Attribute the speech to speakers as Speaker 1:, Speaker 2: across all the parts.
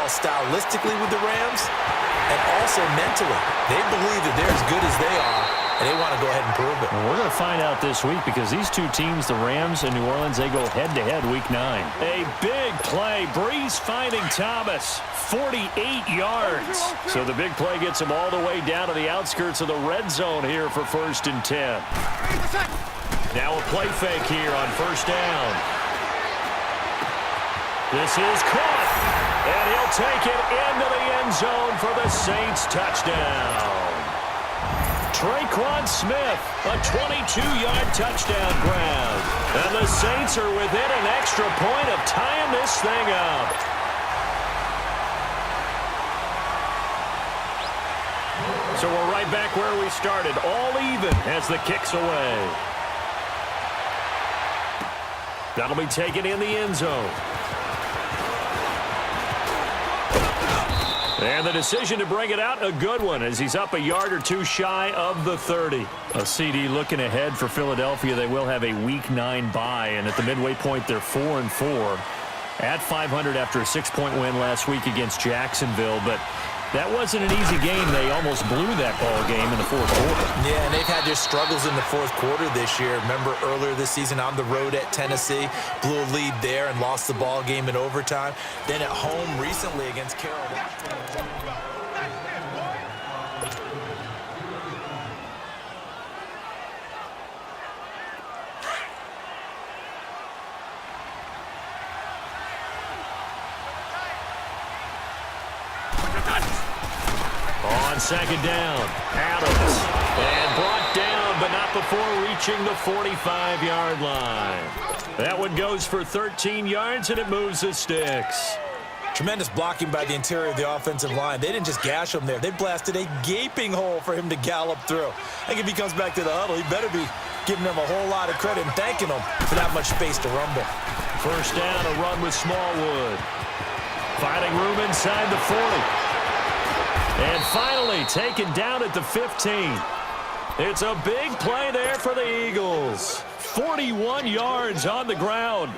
Speaker 1: well stylistically with the Rams and also mentally. They believe that they're as good as they are, and they want to go ahead and prove it.
Speaker 2: Well, we're going to find out this week because these two teams, the Rams and New Orleans, they go head-to-head Week 9. A big play. Breeze finding Thomas. 48 yards. So the big play gets him all the way down to the outskirts of the red zone here for 1st and 10. Now a play fake here on 1st down. This is caught. And he'll take it into the end zone for the Saints touchdown. Traquan Smith, a 22-yard touchdown grab. And the Saints are within an extra point of tying this thing up. So we're right back where we started, all even as the kick's away. That'll be taken in the end zone. And the decision to bring it out, a good one, as he's up a yard or two shy of the 30. A CD looking ahead for Philadelphia. They will have a Week 9 bye, and at the midway point, they're 4-4. At 500 after a 6-point win last week against Jacksonville, but that wasn't an easy game. They almost blew that ball game in the 4th quarter.
Speaker 1: Yeah, and they've had their struggles in the 4th quarter this year. Remember earlier this season on the road at Tennessee, blew a lead there and lost the ball game in overtime. Then at home recently against Carolina.
Speaker 2: On 2nd down, Adams. And brought down, but not before reaching the 45-yard line. That one goes for 13 yards, and it moves the sticks.
Speaker 1: Tremendous blocking by the interior of the offensive line. They didn't just gash him there. They blasted a gaping hole for him to gallop through. I think if he comes back to the huddle, he better be giving them a whole lot of credit and thanking them for that much space to rumble.
Speaker 2: 1st down, a run with Smallwood. Finding room inside the 40. And finally taken down at the 15. It's a big play there for the Eagles. 41 yards on the ground.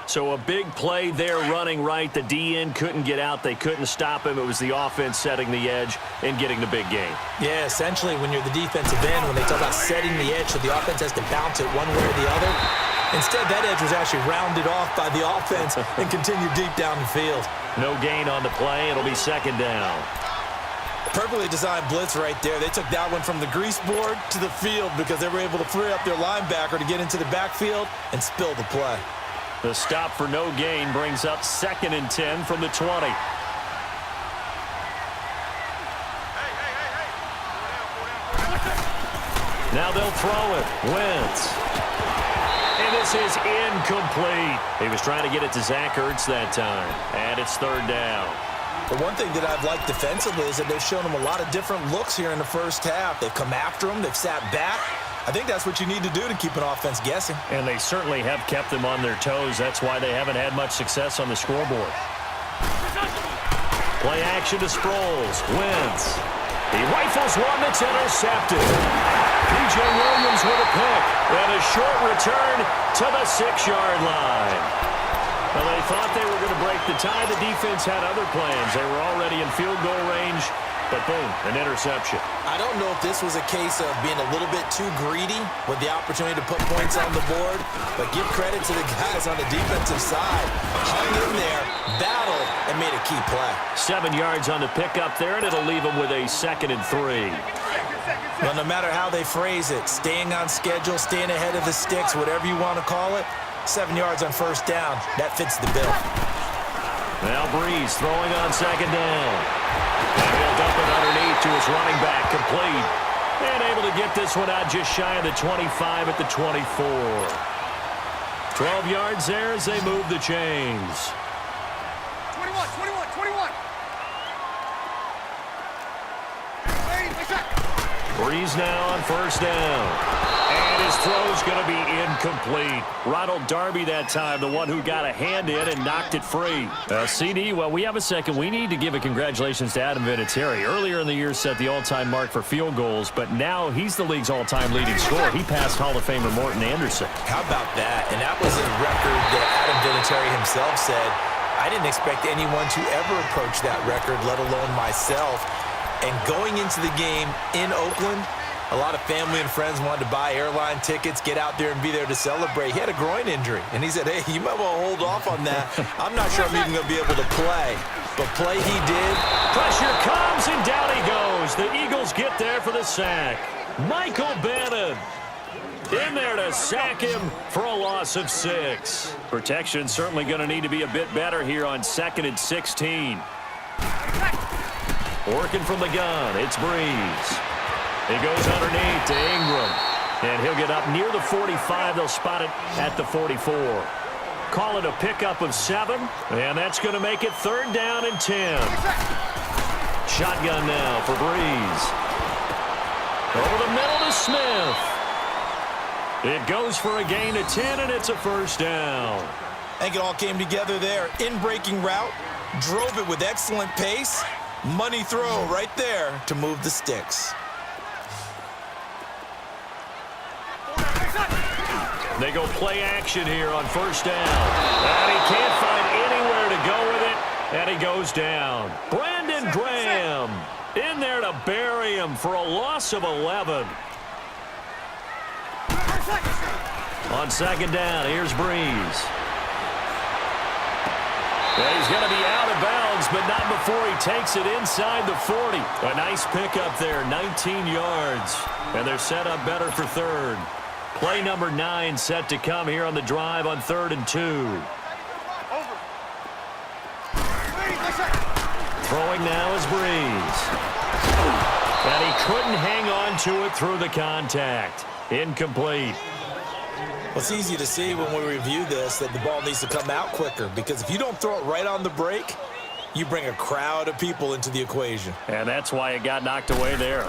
Speaker 2: So a big play there running right. The DN couldn't get out. They couldn't stop him. It was the offense setting the edge and getting the big gain.
Speaker 1: Yeah, essentially when you're the defensive end, when they talk about setting the edge so the offense has to bounce it one way or the other, instead that edge was actually rounded off by the offense and continued deep down the field.
Speaker 2: No gain on the play. It'll be 2nd down.
Speaker 1: Perfectly designed blitz right there. They took that one from the grease board to the field because they were able to free up their linebacker to get into the backfield and spill the play.
Speaker 2: The stop for no gain brings up 2nd and 10 from the 20. Now they'll throw it. Wentz. And this is incomplete. He was trying to get it to Zach Ertz that time. And it's 3rd down.
Speaker 1: The one thing that I've liked defensively is that they've shown them a lot of different looks here in the 1st half. They've come after them. They've sat back. I think that's what you need to do to keep an offense guessing.
Speaker 2: And they certainly have kept them on their toes. That's why they haven't had much success on the scoreboard. Play action to Sproles. Wentz. He rifles one that's intercepted. P.J. Williams with a pick. And a short return to the 6-yard line. Well, they thought they were going to break the tie. The defense had other plans. They were already in field goal range, but boom, an interception.
Speaker 1: I don't know if this was a case of being a little bit too greedy with the opportunity to put points on the board, but give credit to the guys on the defensive side. Hung in there, battled, and made a key play.
Speaker 2: 7 yards on the pickup there, and it'll leave them with a 2nd and 3.
Speaker 1: Well, no matter how they phrase it, staying on schedule, staying ahead of the sticks, whatever you want to call it, 7 yards on 1st down. That fits the bill.
Speaker 2: Now Breeze throwing on 2nd down. And he'll dump it underneath to his running back, complete. And able to get this one out just shy of the 25 at the 24. 12 yards there as they move the chains.
Speaker 3: 21.
Speaker 2: Breeze now on 1st down. And his throw's going to be incomplete. Ronald Darby that time, the one who got a hand in and knocked it free. CD, well, we have a second. We need to give a congratulations to Adam Vinatieri. Earlier in the year set the all-time mark for field goals, but now he's the league's all-time leading scorer. He passed Hall of Famer Morton Anderson.
Speaker 1: How about that? And that was a record that Adam Vinatieri himself said I didn't expect anyone to ever approach that record, let alone myself. And going into the game in Oakland, a lot of family and friends wanted to buy airline tickets, get out there and be there to celebrate. He had a groin injury, and he said, hey, you might want to hold off on that. I'm not sure I'm even going to be able to play. But play he did.
Speaker 2: Pressure comes, and down he goes. The Eagles get there for the sack. Michael Bannon in there to sack him for a loss of 6. Protection certainly going to need to be a bit better here on 2nd and 16. Working from the gun, it's Breeze. He goes underneath to Ingram. And he'll get up near the 45. They'll spot it at the 44. Call it a pickup of 7. And that's going to make it 3rd down and 10. Shotgun now for Breeze. Over the middle to Smith. It goes for a gain of 10, and it's a 1st down.
Speaker 1: I think it all came together there. In-breaking route, drove it with excellent pace. Money throw right there to move the sticks.
Speaker 2: They go play action here on 1st down. And he can't find anywhere to go with it, and he goes down. Brandon Graham in there to bury him for a loss of 11. On 2nd down, here's Breeze. And he's going to be out of bounds, but not before he takes it inside the 40. A nice pickup there, 19 yards. And they're set up better for 3rd. Play number 9 set to come here on the drive on 3rd and 2. Throwing now is Breeze. And he couldn't hang on to it through the contact. Incomplete.
Speaker 1: Well, it's easy to see when we review this that the ball needs to come out quicker, because if you don't throw it right on the break, you bring a crowd of people into the equation.
Speaker 2: And that's why it got knocked away there.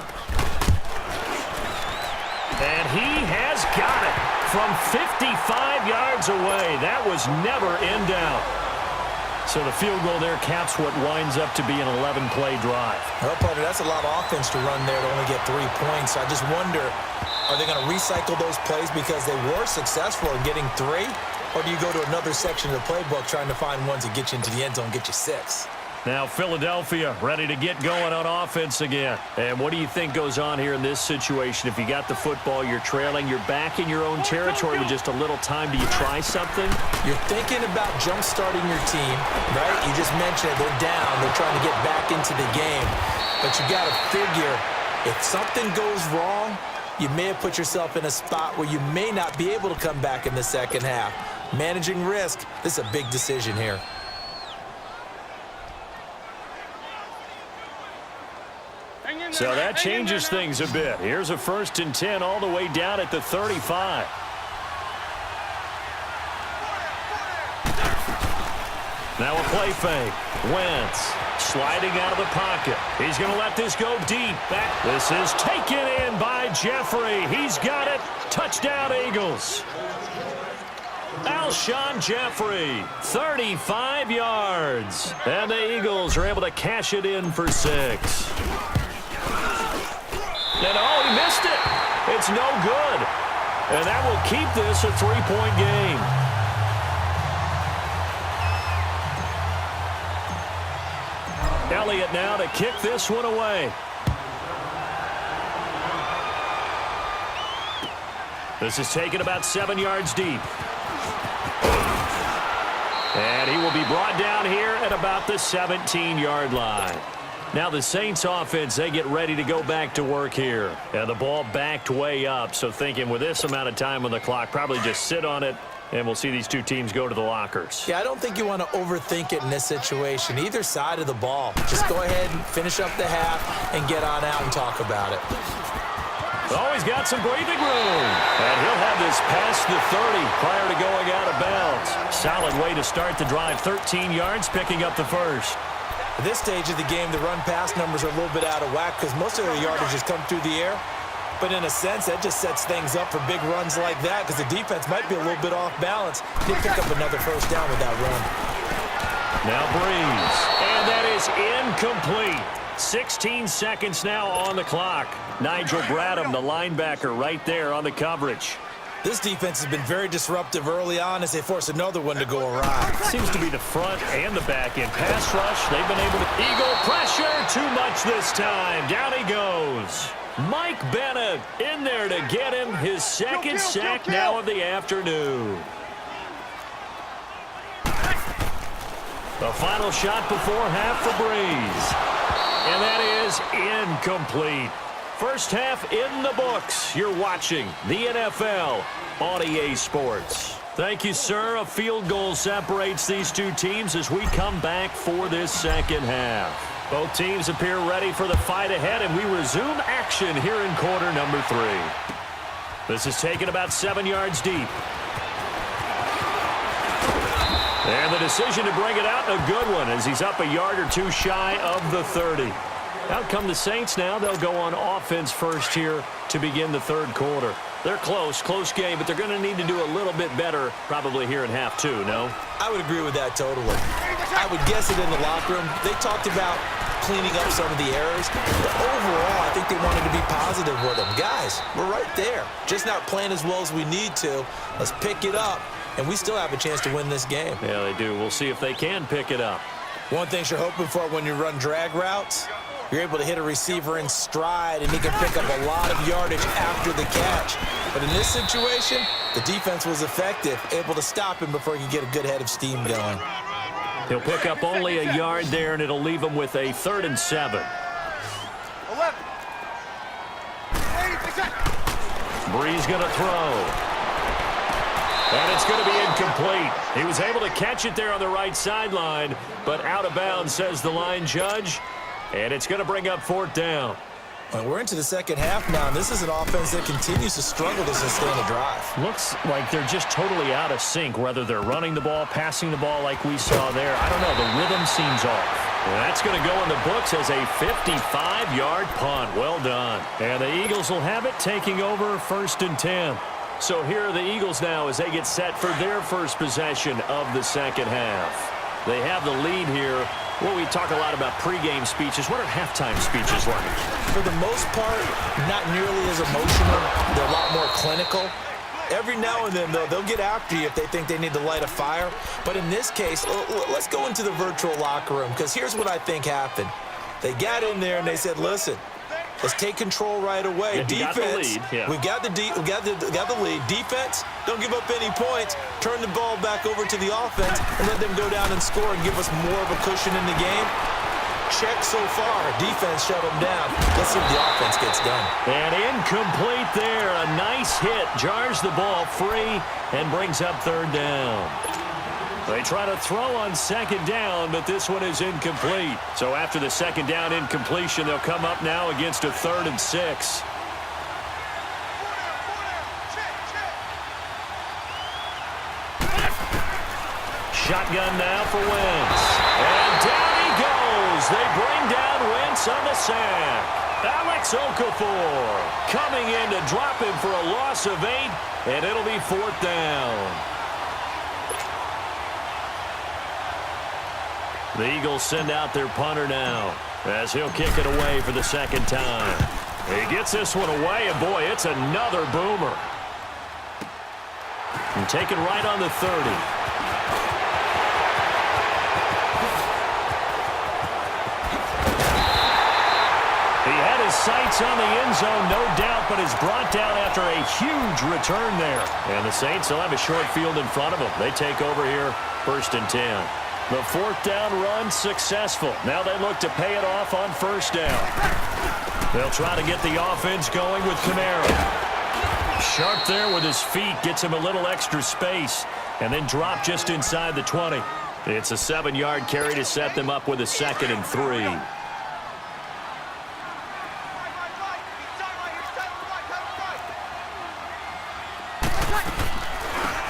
Speaker 2: And he has got it from 55 yards away. That was never in doubt. So the field goal there caps what winds up to be an 11-play drive.
Speaker 1: Well, partner, that's a lot of offense to run there to only get 3 points. I just wonder, are they going to recycle those plays because they were successful in getting 3? Or do you go to another section of the playbook trying to find ones that get you into the end zone, get you 6?
Speaker 2: Now Philadelphia ready to get going on offense again. And what do you think goes on here in this situation? If you got the football, you're trailing, you're back in your own territory with just a little time. Do you try something?
Speaker 1: You're thinking about jump-starting your team, right? You just mentioned it. They're down. They're trying to get back into the game. But you got to figure, if something goes wrong, you may have put yourself in a spot where you may not be able to come back in the second half. Managing risk, this is a big decision here.
Speaker 2: So that changes things a bit. Here's a 1st and 10 all the way down at the 35. Now a play fake. Wentz sliding out of the pocket. He's going to let this go deep. This is taken in by Jeffrey. He's got it. Touchdown, Eagles. Alshon Jeffrey, 35 yards. And the Eagles are able to cash it in for 6. And oh, he missed it. It's no good. And that will keep this a 3-point game. Elliott now to kick this one away. This is taken about 7 yards deep. And he will be brought down here at about the 17-yard line. Now the Saints offense, they get ready to go back to work here. And the ball backed way up, so thinking with this amount of time on the clock, probably just sit on it, and we'll see these two teams go to the lockers.
Speaker 1: Yeah, I don't think you want to overthink it in this situation. Either side of the ball. Just go ahead and finish up the half and get on out and talk about it.
Speaker 2: Oh, he's got some breathing room. And he'll have this past the 30 prior to going out of bounds. Solid way to start the drive. 13 yards, picking up the 1st.
Speaker 1: At this stage of the game, the run-pass numbers are a little bit out of whack because most of their yardage has come through the air. But in a sense, that just sets things up for big runs like that because the defense might be a little bit off balance. They pick up another 1st down with that run.
Speaker 2: Now Breeze. And that is incomplete. 16 seconds now on the clock. Nigel Bradham, the linebacker, right there on the coverage.
Speaker 1: This defense has been very disruptive early on as they force another one to go awry.
Speaker 2: Seems to be the front and the back end. Pass rush, they've been able to... Eagle pressure, too much this time. Down he goes. Mike Bennett in there to get him his second sack now of the afternoon. The final shot before half for Breeze. And that is incomplete. First half in the books. You're watching the NFL on EA Sports. Thank you, sir. A field goal separates these two teams as we come back for this second half. Both teams appear ready for the fight ahead, and we resume action here in quarter number 3. This is taken about 7 yards deep. And the decision to bring it out, a good one, as he's up a yard or two shy of the 30. Out come the Saints now. They'll go on offense first here to begin the third quarter. They're close game, but they're going to need to do a little bit better probably here in half 2, no?
Speaker 1: I would agree with that totally. I would guess it in the locker room. They talked about cleaning up some of the errors, but overall, I think they wanted to be positive with them. Guys, we're right there. Just not playing as well as we need to. Let's pick it up, and we still have a chance to win this game.
Speaker 2: Yeah, they do. We'll see if they can pick it up.
Speaker 1: One thing you're hoping for when you run drag routes, you're able to hit a receiver in stride, and he can pick up a lot of yardage after the catch. But in this situation, the defense was effective, able to stop him before he could get a good head of steam going.
Speaker 2: He'll pick up only a yard there, and it'll leave him with a 3rd and 7.
Speaker 3: 11.
Speaker 2: Breeze going to throw. And it's going to be incomplete. He was able to catch it there on the right sideline, but out of bounds, says the line judge. And it's going to bring up 4th down.
Speaker 1: Well, we're into the second half now, and this is an offense that continues to struggle to sustain a drive.
Speaker 2: Looks like they're just totally out of sync, whether they're running the ball, passing the ball like we saw there. I don't know. The rhythm seems off. And that's going to go in the books as a 55-yard punt. Well done. And the Eagles will have it, taking over 1st and 10. So here are the Eagles now as they get set for their first possession of the second half. They have the lead here. Well, we talk a lot about pregame speeches. What are halftime speeches like?
Speaker 1: For the most part, not nearly as emotional. They're a lot more clinical. Every now and then, though, they'll get after you if they think they need to light a fire. But in this case, let's go into the virtual locker room, because here's what I think happened. They got in there and they said, listen, let's take control right away.
Speaker 2: Yeah,
Speaker 1: defense, we got the lead. Defense, don't give up any points. Turn the ball back over to the offense and let them go down and score and give us more of a cushion in the game. Check so far. Defense shut them down. Let's see if the offense gets done.
Speaker 2: And incomplete there. A nice hit. Jars the ball free and brings up 3rd down. They try to throw on 2nd down, but this one is incomplete. So after the 2nd down incompletion, they'll come up now against a 3rd and 6. Shotgun now for Wentz. And down he goes. They bring down Wentz on the sack. Alex Okafor coming in to drop him for a loss of 8, and it'll be 4th down. The Eagles send out their punter now as he'll kick it away for the 2nd time. He gets this one away, and boy, it's another boomer. And taken right on the 30. He had his sights on the end zone, no doubt, but is brought down after a huge return there. And the Saints will have a short field in front of them. They take over here, 1st and 10. The 4th down run successful. Now they look to pay it off on 1st down. They'll try to get the offense going with Kamara. Sharp there with his feet, gets him a little extra space, and then drop just inside the 20. It's a 7-yard carry to set them up with a 2nd and 3.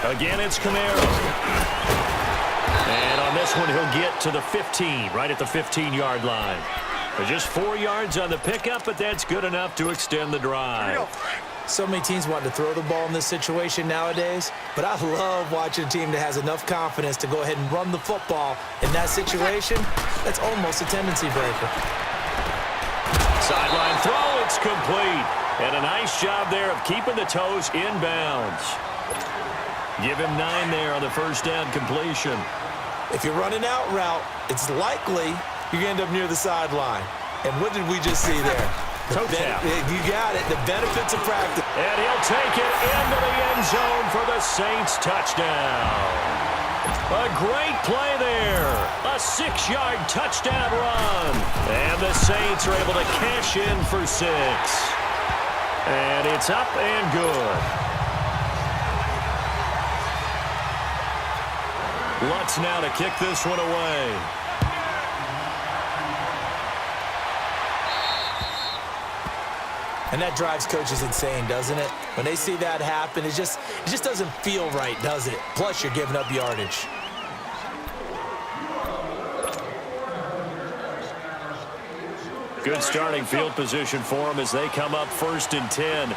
Speaker 2: Again, it's Kamara. And on this one, he'll get to the 15, right at the 15-yard line. Just 4 yards on the pickup, but that's good enough to extend the drive.
Speaker 1: So many teams want to throw the ball in this situation nowadays, but I love watching a team that has enough confidence to go ahead and run the football. In that situation, that's almost a tendency breaker.
Speaker 2: Sideline throw, it's complete. And a nice job there of keeping the toes inbounds. Give him 9 there on the first down completion.
Speaker 1: If you're running out route, it's likely you're going to end up near the sideline. And what did we just see there?
Speaker 2: Toe tap.
Speaker 1: You got it. The benefits of practice.
Speaker 2: And he'll take it into the end zone for the Saints touchdown. A great play there. A 6-yard touchdown run. And the Saints are able to cash in for 6. And it's up and good. Lutz now to kick this one away.
Speaker 1: And that drives coaches insane, doesn't it? When they see that happen, it just doesn't feel right, does it? Plus, you're giving up yardage.
Speaker 2: Good starting field position for them as they come up 1st and 10.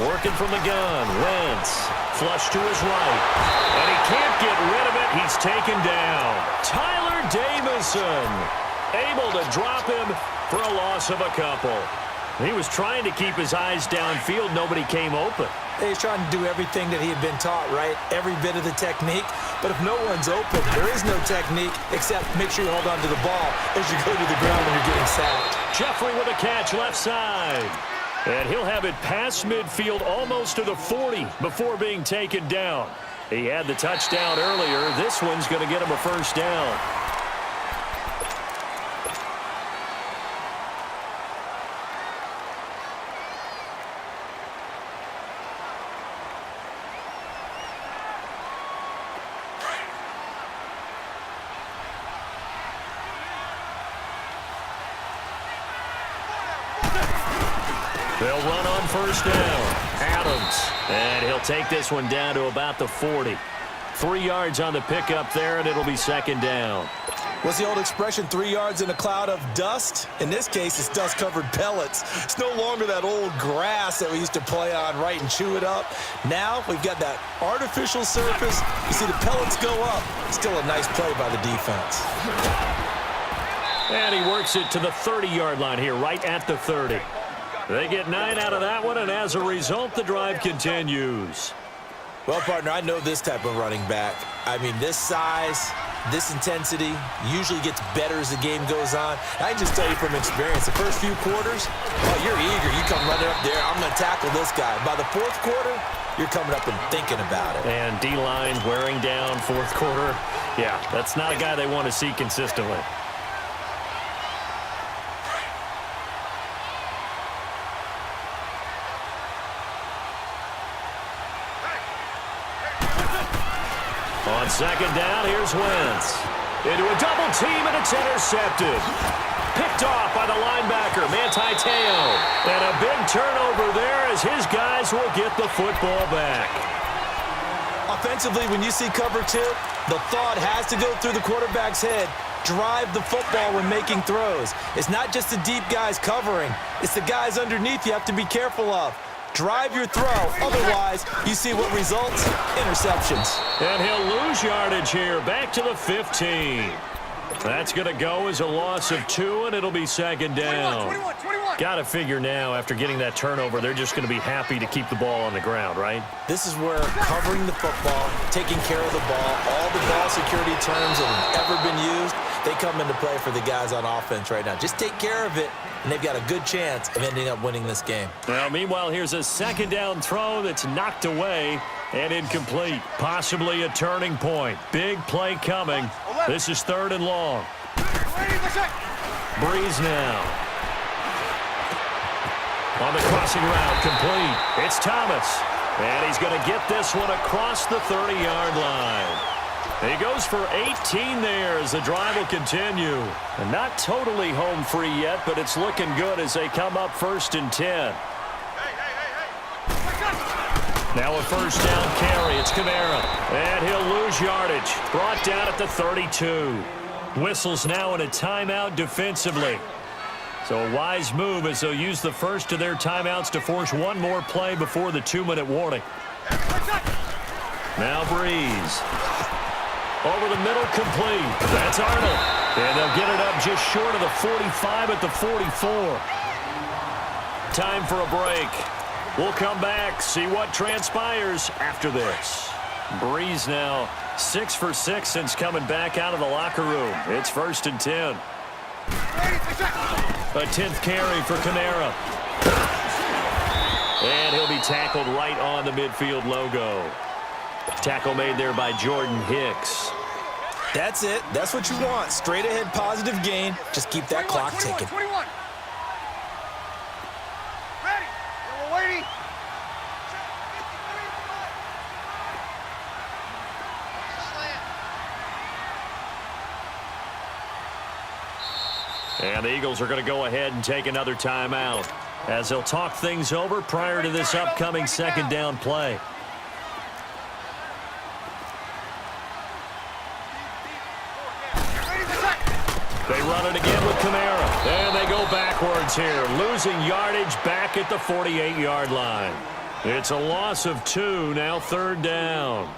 Speaker 2: Working from the gun. Wentz. Flush to his right. And he can't get rid of it. He's taken down. Tyler Davison able to drop him for a loss of a couple. He was trying to keep his eyes downfield. Nobody came open.
Speaker 1: He's trying to do everything that he had been taught, right? Every bit of the technique. But if no one's open, there is no technique except make sure you hold on to the ball as you go to the ground when you're getting sacked.
Speaker 2: Jeffrey with a catch left side. And he'll have it past midfield almost to the 40 before being taken down. He had the touchdown earlier. This one's going to get him a first down. They'll run on first down. Adams. And he'll take this one down to about the 40. 3 yards on the pickup there, and it'll be 2nd down.
Speaker 1: What's the old expression, 3 yards in a cloud of dust? In this case, it's dust-covered pellets. It's no longer that old grass that we used to play on, right, and chew it up. Now we've got that artificial surface. You see the pellets go up. Still a nice play by the defense.
Speaker 2: And he works it to the 30-yard line here, right at the 30. They get 9 out of that one, and as a result, the drive continues.
Speaker 1: Well, partner, I know this type of running back. I mean, this size, this intensity usually gets better as the game goes on. I can just tell you from experience, the first few quarters, oh, you're eager. You come running up there, I'm going to tackle this guy. By the 4th quarter, you're coming up and thinking about it.
Speaker 2: And D-line wearing down 4th quarter. Yeah, that's not a guy they want to see consistently. On 2nd down, here's Wentz. Into a double team, and it's intercepted. Picked off by the linebacker, Manti Te'o. And a big turnover there as his guys will get the football back.
Speaker 1: Offensively, when you see cover 2, the thought has to go through the quarterback's head. Drive the football when making throws. It's not just the deep guys covering. It's the guys underneath you have to be careful of. Drive your throw. Otherwise, you see what results? Interceptions.
Speaker 2: And he'll lose yardage here. Back to the 15. That's going to go as a loss of 2, and it'll be 2nd down.
Speaker 3: 21.
Speaker 2: Got to figure now, after getting that turnover, they're just going to be happy to keep the ball on the ground, right?
Speaker 1: This is where covering the football, taking care of the ball, all the ball security terms that have ever been used, they come into play for the guys on offense right now. Just take care of it, and they've got a good chance of ending up winning this game.
Speaker 2: Well, meanwhile, here's a 2nd down throw that's knocked away and incomplete. Possibly a turning point. Big play coming. This is 3rd and long. Breeze now. On the crossing route, complete. It's Thomas. And he's going to get this one across the 30-yard line. He goes for 18 there as the drive will continue. And not totally home free yet, but it's looking good as they come up 1st and 10. Now a 1st down carry. It's Kamara. And he'll lose yardage. Brought down at the 32. Whistles now in a timeout defensively. So a wise move as they'll use the first of their timeouts to force one more play before the 2-minute warning. Now Breeze. Over the middle, complete. That's Arnold. And they'll get it up just short of the 45 at the 44. Time for a break. We'll come back, see what transpires after this. Breeze now 6 for 6 since coming back out of the locker room. It's 1st and 10. A 10th carry for Kamara. And he'll be tackled right on the midfield logo. Tackle made there by Jordan Hicks.
Speaker 1: That's it. That's what you want. Straight ahead positive gain. Just keep that clock ticking.
Speaker 3: 21. Ready. We're waiting.
Speaker 2: And the Eagles are going to go ahead and take another timeout as they'll talk things over prior to this upcoming second down play. They run it again with Kamara. And they go backwards here, losing yardage back at the 48-yard line. It's a loss of 2, now 3rd down.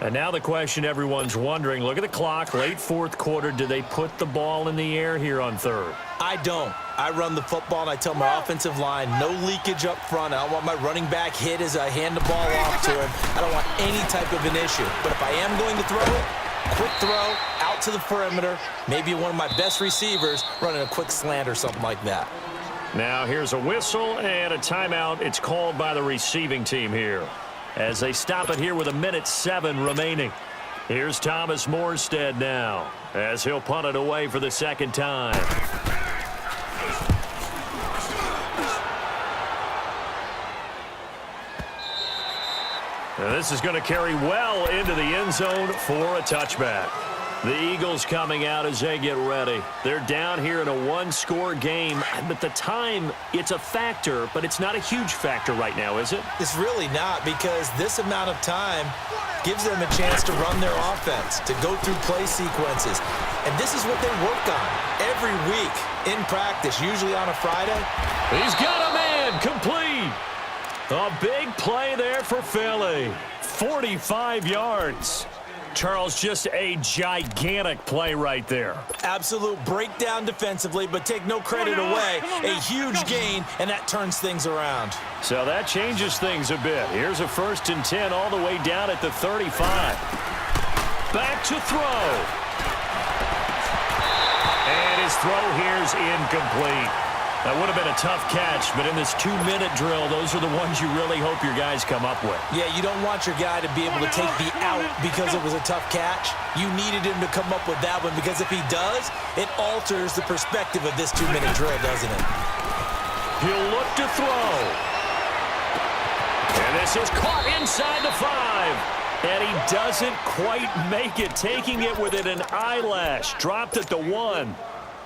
Speaker 2: And now the question everyone's wondering, look at the clock, late 4th quarter, do they put the ball in the air here on 3rd?
Speaker 1: I don't. I run the football, and I tell my offensive line, no leakage up front. I don't want my running back hit as I hand the ball off to him. I don't want any type of an issue. But if I am going to throw it, quick throw, out to the perimeter, maybe one of my best receivers running a quick slant or something like that.
Speaker 2: Now here's a whistle and a timeout. It's called by the receiving team here as they stop it here with 1:07 remaining. Here's Thomas Morstead now as he'll punt it away for the 2nd time. And this is going to carry well into the end zone for a touchback. The Eagles coming out as they get ready. They're down here in a 1-score game. At the time, it's a factor, but it's not a huge factor right now, is it?
Speaker 1: It's really not, because this amount of time gives them a chance to run their offense, to go through play sequences. And this is what they work on every week in practice, usually on a Friday.
Speaker 2: He's got a man complete. A big play there for Philly. 45 yards. Charles, just a gigantic play right there.
Speaker 1: Absolute breakdown defensively, but take no credit away. A huge gain, and that turns things around.
Speaker 2: So that changes things a bit. Here's a 1st and 10 all the way down at the 35. Back to throw. And his throw here's incomplete. That would have been a tough catch, but in this 2-minute drill, those are the ones you really hope your guys come up with.
Speaker 1: Yeah, you don't want your guy to be able to take the out because it was a tough catch. You needed him to come up with that one, because if he does, it alters the perspective of this 2-minute drill, doesn't it?
Speaker 2: He'll look to throw. And this is caught inside the 5. And he doesn't quite make it, taking it within an eyelash. Dropped at the 1.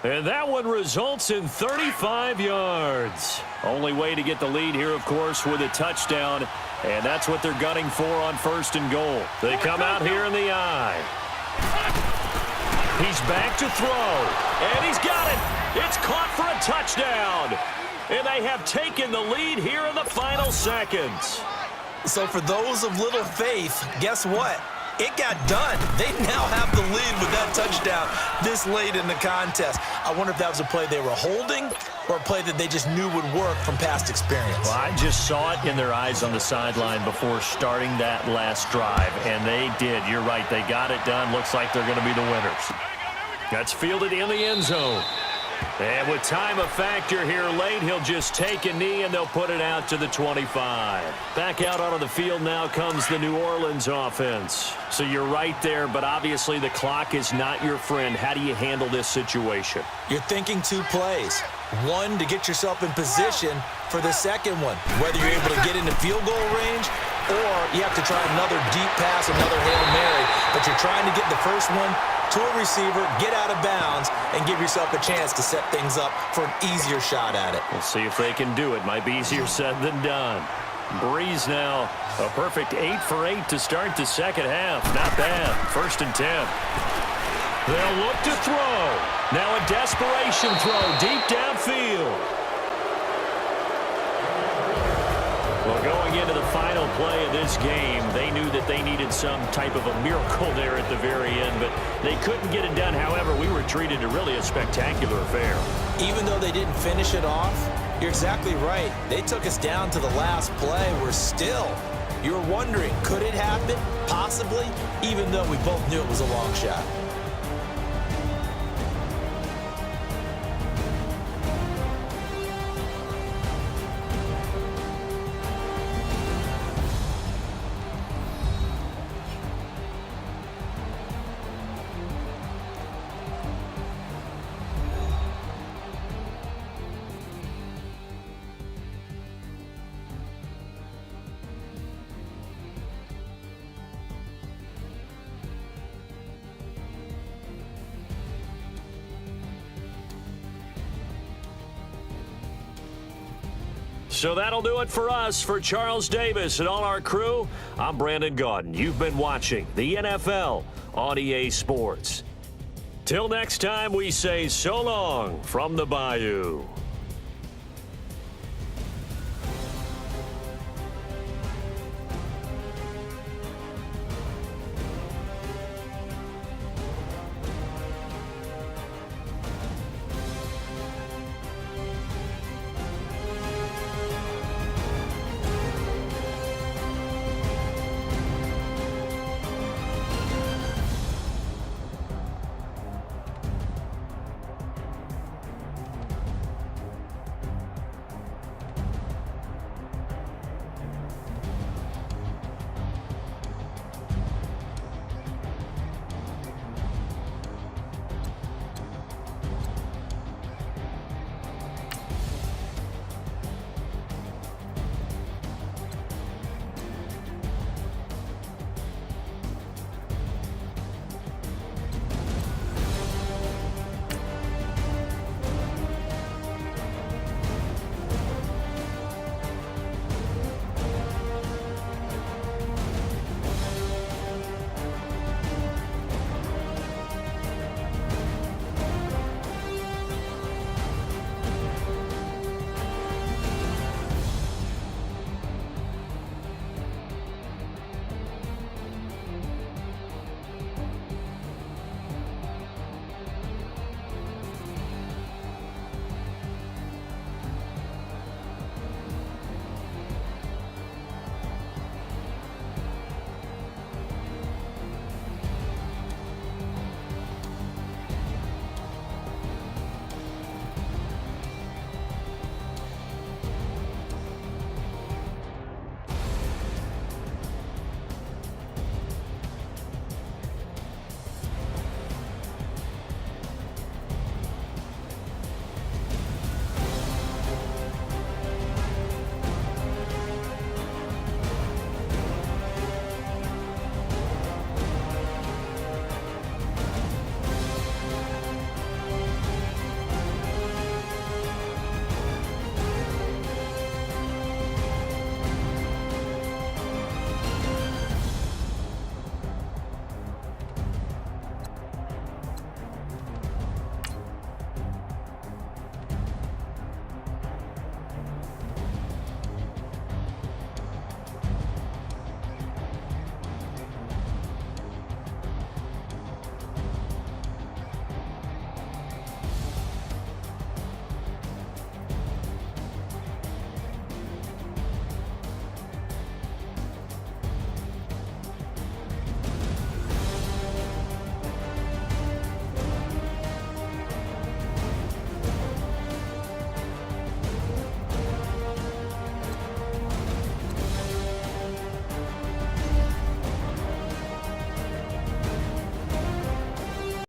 Speaker 2: And that one results in 35 yards. Only way to get the lead here, of course, with a touchdown. And that's what they're gunning for on 1st and goal. They come out here in the eye. He's back to throw. And he's got it. It's caught for a touchdown. And they have taken the lead here in the final seconds.
Speaker 1: So for those of little faith, guess what? It got done. They now have the lead with that touchdown this late in the contest. I wonder if that was a play they were holding or a play that they just knew would work from past experience.
Speaker 2: Well, I just saw it in their eyes on the sideline before starting that last drive, and they did. You're right. They got it done. Looks like they're going to be the winners. That's fielded in the end zone. And with time a factor here late, he'll just take a knee and they'll put it out to the 25. Back out onto the field now comes the New Orleans offense. So you're right there, but obviously the clock is not your friend. How do you handle this situation?
Speaker 1: You're thinking 2 plays. One, to get yourself in position for the second one, whether you're able to get into field goal range or you have to try another deep pass, another Hail Mary, but you're trying to get the first one to a receiver, get out of bounds, and give yourself a chance to set things up for an easier shot at it.
Speaker 2: We'll see if they can do it. Might be easier said than done. Breeze now, a perfect 8 for 8 to start the second half. Not bad. 1st and 10. They'll look to throw. Now a desperation throw deep downfield. Well, going into the final play of this game, they knew that they needed some type of a miracle there at the very end, but they couldn't get it done. However, we were treated to really a spectacular affair.
Speaker 1: Even though they didn't finish it off, you're exactly right. They took us down to the last play. You're wondering, could it happen? Possibly, even though we both knew it was a long shot.
Speaker 2: So that'll do it for us. For Charles Davis and all our crew, I'm Brandon Gaudin. You've been watching the NFL on EA Sports. Till next time, we say so long from the Bayou.